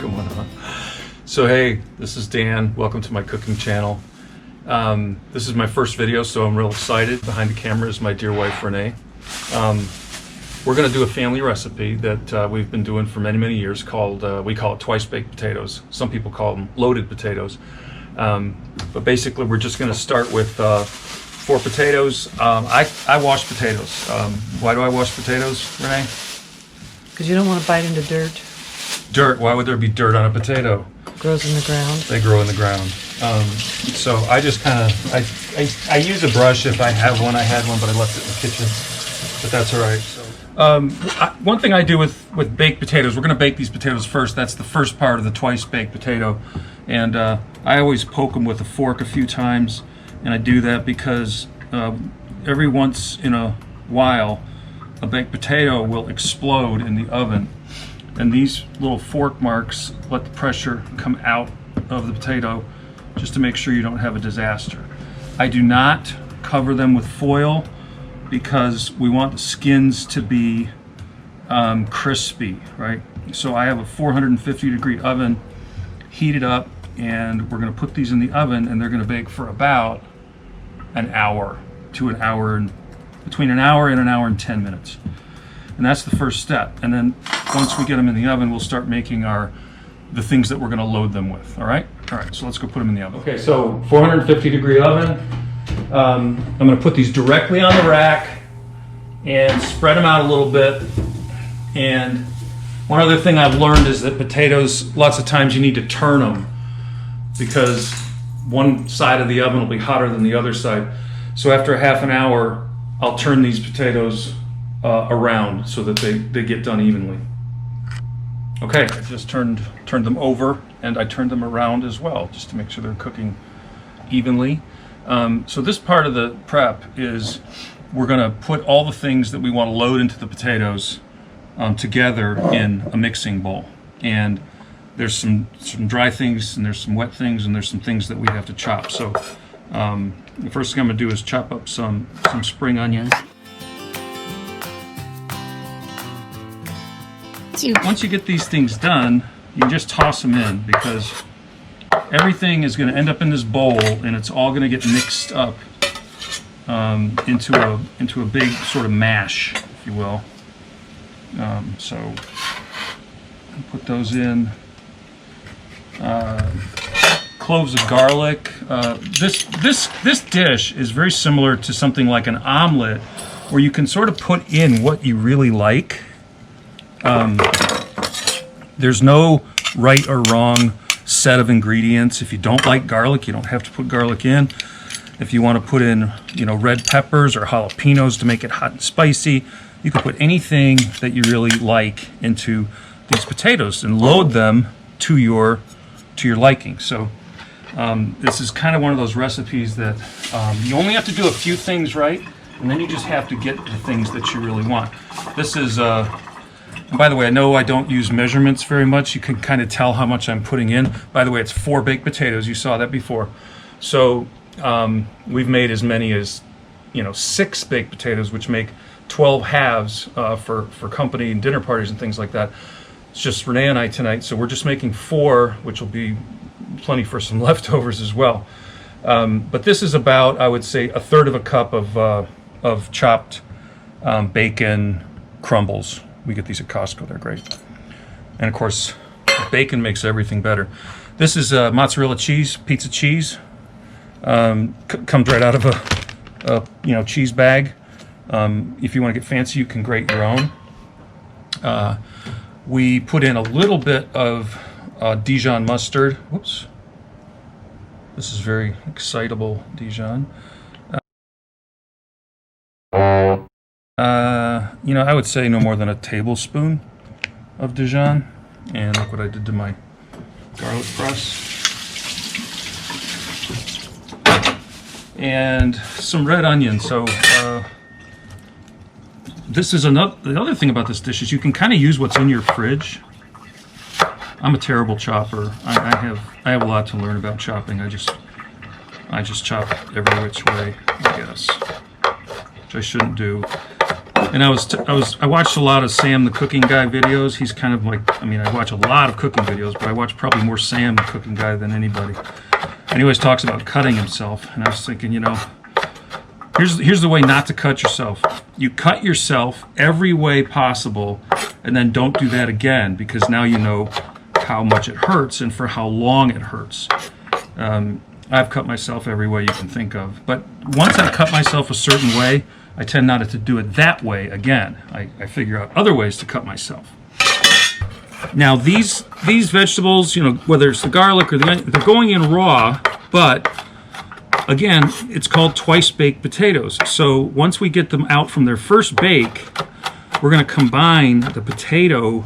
going on? So hey, this is Dan. Welcome to my cooking channel. This is my first video, so I'm real excited. Behind the camera is my dear wife, Renee. We're going to do a family recipe that we've been doing for many, many years called, we call it twice baked potatoes. Some people call them loaded potatoes. But basically we're just going to start with 4 potatoes. I wash potatoes. Why do I wash potatoes, Renee? Because you don't want to bite into dirt. Dirt? Why would there be dirt on a potato? It grows in the ground. They grow in the ground. So I just kind of, I use a brush if I have one. I had one, but I left it in the kitchen. But that's all right. So, one thing I do with baked potatoes, we're going to bake these potatoes first. That's the first part of the twice baked potato. And I always poke them with a fork a few times. And I do that because every once in a while, a baked potato will explode in the oven. And these little fork marks let the pressure come out of the potato just to make sure you don't have a disaster. I do not cover them with foil because we want the skins to be crispy, right? So I have a 450-degree oven heated up, and we're going to put these in the oven, and they're going to bake for about an hour to an hour, and between an hour and 10 minutes. And that's the first step. And then once we get them in the oven, we'll start making the things that we're going to load them with. All right? All right, so let's go put them in the oven. Okay, so 450-degree oven. I'm going to put these directly on the rack and spread them out a little bit. And one other thing I've learned is that potatoes, lots of times you need to turn them because one side of the oven will be hotter than the other side. So after a half an hour, I'll turn these potatoes around so that they get done evenly. Okay, I just turned them over, and I turned them around as well, just to make sure they're cooking evenly. So this part of the prep is we're going to put all the things that we want to load into the potatoes together in a mixing bowl. And there's some dry things, and there's some wet things, and there's some things that we have to chop. So the first thing I'm going to do is chop up some spring onions. Once you get these things done, you can just toss them in because everything is going to end up in this bowl, and it's all going to get mixed up into a big sort of mash, if you will. So I'll put those in. Cloves of garlic. This dish is very similar to something like an omelet, where you can sort of put in what you really like. There's no right or wrong set of ingredients. If you don't like garlic, you don't have to put garlic in. If you want to put in, red peppers or jalapenos to make it hot and spicy, you can put anything that you really like into these potatoes and load them to your liking. So this is kind of one of those recipes that you only have to do a few things right, and then you just have to get the things that you really want. This is and by the way, I know I don't use measurements very much. You can kind of tell how much I'm putting in. By the way, it's 4 baked potatoes. You saw that before. So we've made as many as 6 baked potatoes, which make 12 halves for company and dinner parties and things like that. It's just Renee and I tonight, so we're just making 4, which will be plenty for some leftovers as well. But this is about, I would say, 1/3 of a cup of chopped bacon crumbles. We get these at Costco. They're great. And of course, bacon makes everything better. This is mozzarella cheese, pizza cheese. Comes right out of a cheese bag. If you want to get fancy, you can grate your own. We put in a little bit of Dijon mustard. Whoops. This is very excitable Dijon. I would say no more than a tablespoon of Dijon. And look what I did to my garlic press. And some red onion. So this is the other thing about this dish is you can kind of use what's in your fridge. I'm a terrible chopper. I have a lot to learn about chopping. I just chop every which way, I guess, which I shouldn't do. And I watched a lot of Sam the Cooking Guy videos. He's kind of like, I mean, I watch a lot of cooking videos, but I watch probably more Sam the Cooking Guy than anybody. And he always talks about cutting himself. And I was thinking, you know, here's the way not to cut yourself. You cut yourself every way possible, and then don't do that again, because now you know how much it hurts and for how long it hurts. I've cut myself every way you can think of. But once I cut myself a certain way, I tend not to do it that way again. I figure out other ways to cut myself. Now these vegetables, you know, whether it's the garlic or the onion, they're going in raw, but again, it's called twice baked potatoes. So once we get them out from their first bake, we're going to combine the potato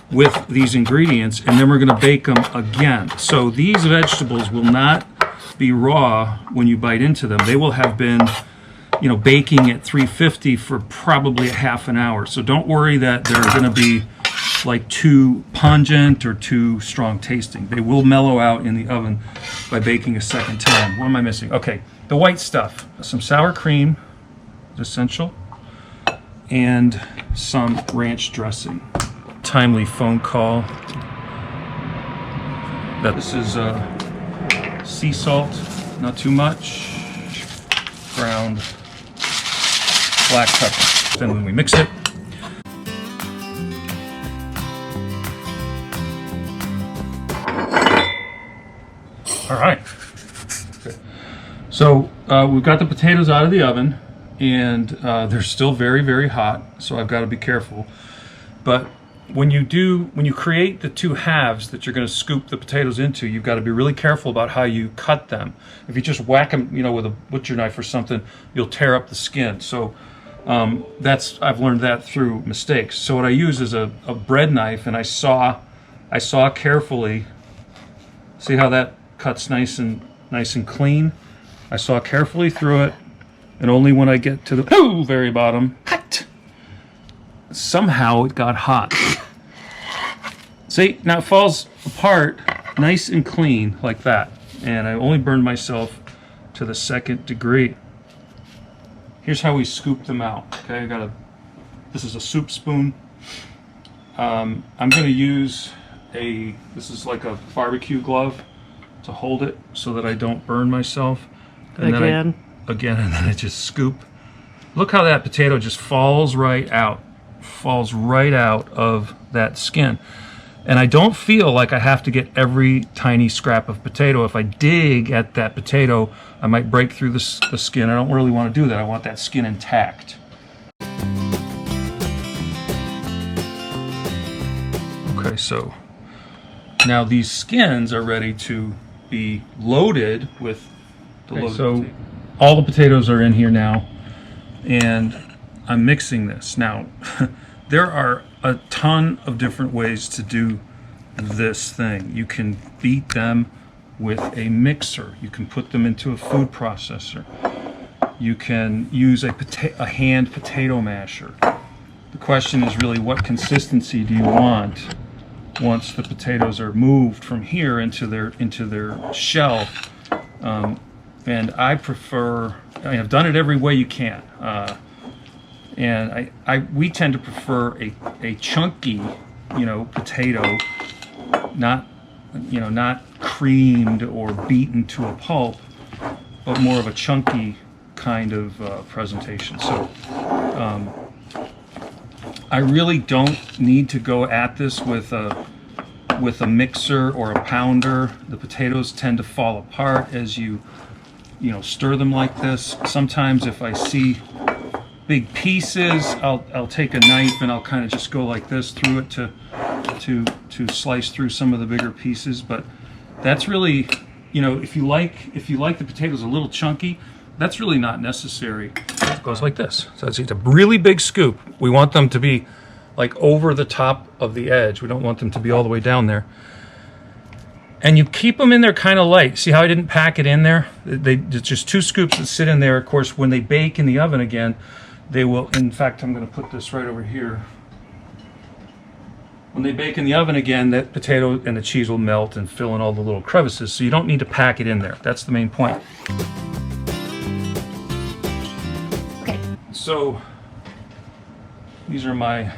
with these ingredients, and then we're going to bake them again. So these vegetables will not be raw when you bite into them. They will have been, you know, baking at 350 for probably a half an hour. So don't worry that they're going to be like too pungent or too strong tasting. They will mellow out in the oven by baking a second time. What am I missing? Okay, the white stuff. Some sour cream is essential, and some ranch dressing. Timely phone call. That this is sea salt, not too much. Ground black pepper. Then when we mix it, all right. Okay. So we've got the potatoes out of the oven, and they're still very, very hot. So I've got to be careful. But when you create the two halves that you're going to scoop the potatoes into, you've got to be really careful about how you cut them. If you just whack them, you know, with a butcher knife or something, you'll tear up the skin. So I've learned that through mistakes. So what I use is a bread knife, and I saw carefully. See how that cuts nice and clean? I saw carefully through it, and only when I get to the very bottom, somehow it got hot. See, now it falls apart nice and clean like that, and I only burned myself to the 2nd degree. Here's how we scoop them out. Okay, this is a soup spoon. I'm going to use this is like a barbecue glove to hold it so that I don't burn myself. And again, and then I just scoop. Look how that potato just falls right out of that skin. And I don't feel like I have to get every tiny scrap of potato. If I dig at that potato, I might break through the skin. I don't really want to do that. I want that skin intact. Okay, so now these skins are ready to be loaded with the loaded potato. All the potatoes are in here now, and I'm mixing this. Now, there are a ton of different ways to do this thing. You can beat them with a mixer. You can put them into a food processor. You can use a hand potato masher. The question is really, what consistency do you want once the potatoes are moved from here into their shell? And I prefer, I've done it every way you can. And we tend to prefer a chunky, potato, not creamed or beaten to a pulp, but more of a chunky kind of presentation. So I really don't need to go at this with a mixer or a pounder. The potatoes tend to fall apart as you stir them like this. Sometimes if I see big pieces, I'll take a knife and I'll kind of just go like this through it to slice through some of the bigger pieces. But that's really, if you like the potatoes a little chunky, that's really not necessary. It goes like this. So it's a really big scoop. We want them to be like over the top of the edge. We don't want them to be all the way down there. And you keep them in there kind of light. See how I didn't pack it in there? It's just 2 scoops that sit in there. Of course, when they bake in the oven again, they will, in fact, I'm going to put this right over here. When they bake in the oven again, that potato and the cheese will melt and fill in all the little crevices, so you don't need to pack it in there. That's the main point. So These are my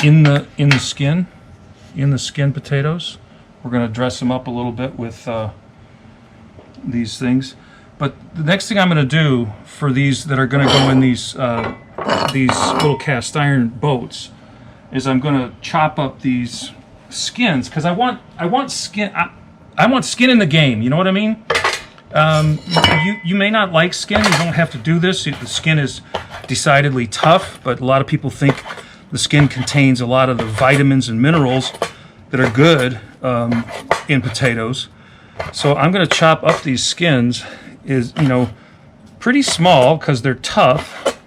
in the skin potatoes. We're going to dress them up a little bit with these things. But the next thing I'm going to do for these that are going to go in these little cast iron boats is I'm going to chop up these skins, because I want skin. I want skin in the game. You know what I mean? You may not like skin. You don't have to do this. The skin is decidedly tough, but a lot of people think the skin contains a lot of the vitamins and minerals that are good in potatoes. So I'm going to chop up these skins, pretty small because they're tough.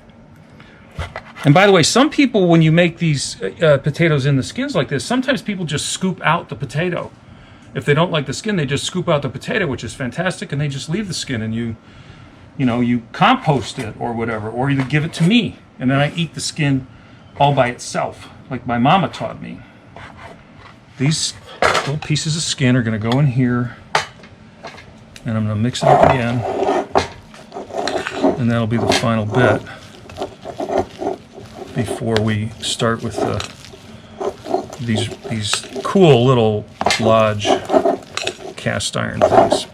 And by the way, some people, when you make these potatoes in the skins like this, sometimes people just scoop out the potato. If they don't like the skin, they just scoop out the potato, which is fantastic, and they just leave the skin, and you compost it or whatever, or you give it to me, and then I eat the skin all by itself, like my mama taught me. These little pieces of skin are going to go in here, and I'm going to mix it up again, and that'll be the final bit before we start with these cool little Lodge cast iron things.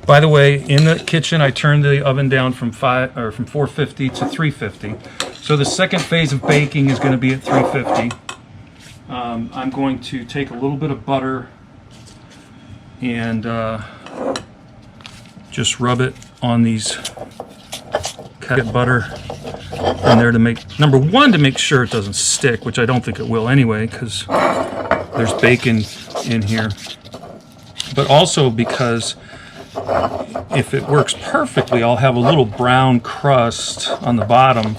By the way, in the kitchen, I turned the oven down from 450 to 350. So the second phase of baking is going to be at 350. I'm going to take a little bit of butter and just rub it on these. Cut butter in there to make, number one, to make sure it doesn't stick, which I don't think it will anyway, because there's bacon in here. But also because if it works perfectly, I'll have a little brown crust on the bottom,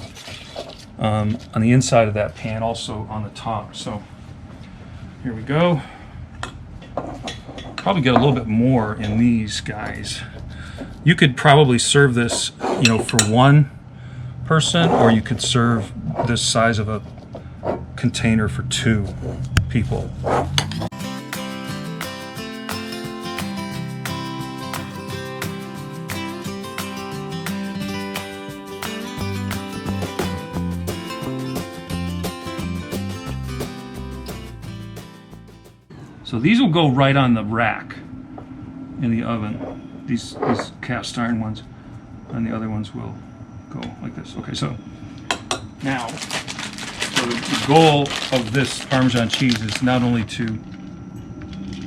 on the inside of that pan, also on the top. So here we go. Probably get a little bit more in these guys. You could probably serve this, for one person, or you could serve this size of a container for 2 people. So these will go right on the rack in the oven. These cast iron ones, and the other ones will go like this. Okay, so now, the goal of this Parmesan cheese is not only to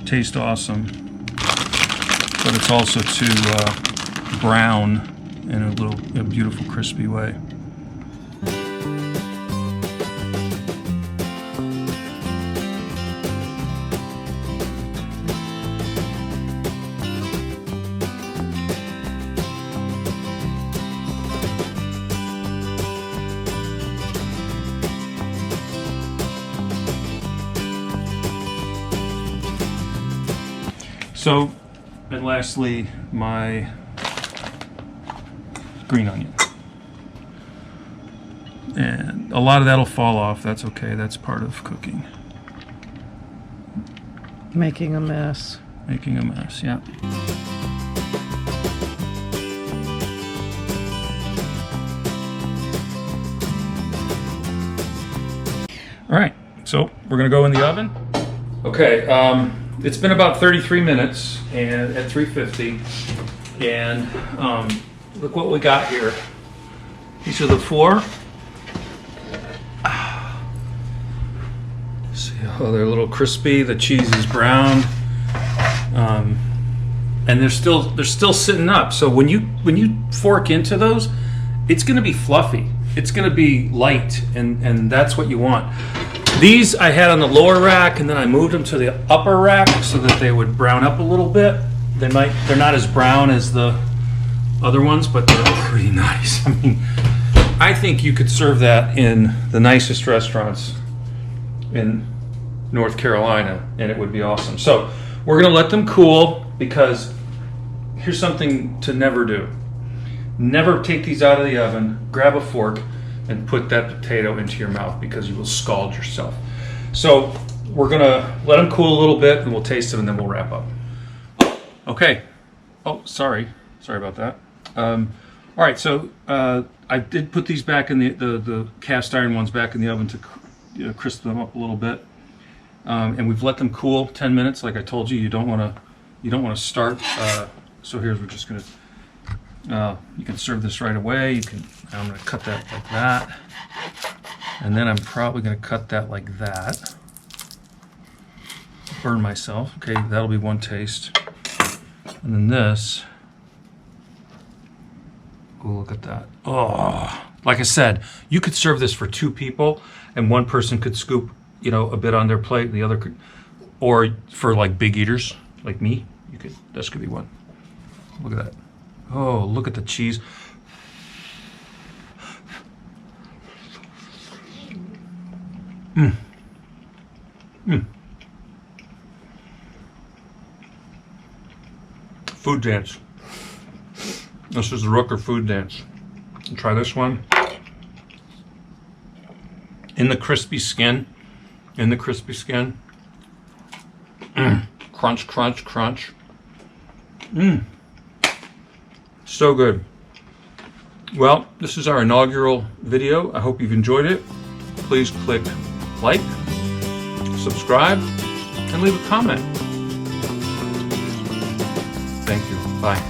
taste awesome, but it's also to brown in a beautiful crispy way. So, and lastly, my green onion. And a lot of that'll fall off. That's okay. That's part of cooking. Making a mess. Making a mess, yeah. All right, so we're gonna go in the oven. Okay, it's been about 33 minutes and at 350, and look what we got here. These are the 4. See how they're a little crispy. The cheese is brown, and they're still sitting up. So when you fork into those, it's going to be fluffy. It's going to be light, and that's what you want. These I had on the lower rack, and then I moved them to the upper rack so that they would brown up a little bit. They're not as brown as the other ones, but they're pretty nice. I mean, I think you could serve that in the nicest restaurants in North Carolina, and it would be awesome. So we're gonna let them cool, because here's something to never do. Never take these out of the oven, grab a fork, and put that potato into your mouth, because you will scald yourself. So we're gonna let them cool a little bit, and we'll taste them, and then we'll wrap up. Okay. Oh, sorry about that. All right, so I did put these back in the cast iron ones back in the oven to crisp them up a little bit, and we've let them cool 10 minutes. Like I told you, you don't want to start. So here's we're just gonna. You can serve this right away. I'm gonna cut that like that, and then I'm probably gonna cut that like that. Burn myself. Okay, that'll be one taste, and then this. Oh, look at that. Oh, like I said, you could serve this for 2 people and one person could scoop, a bit on their plate, and the other could, or for like big eaters like me, this could be one. Look at that. Oh, look at the cheese. Food dance. This is the Rooker food dance. Try this one. In the crispy skin. Crunch, crunch, crunch. So good. Well, this is our inaugural video. I hope you've enjoyed it. Please click like, subscribe, and leave a comment. Thank you. Bye.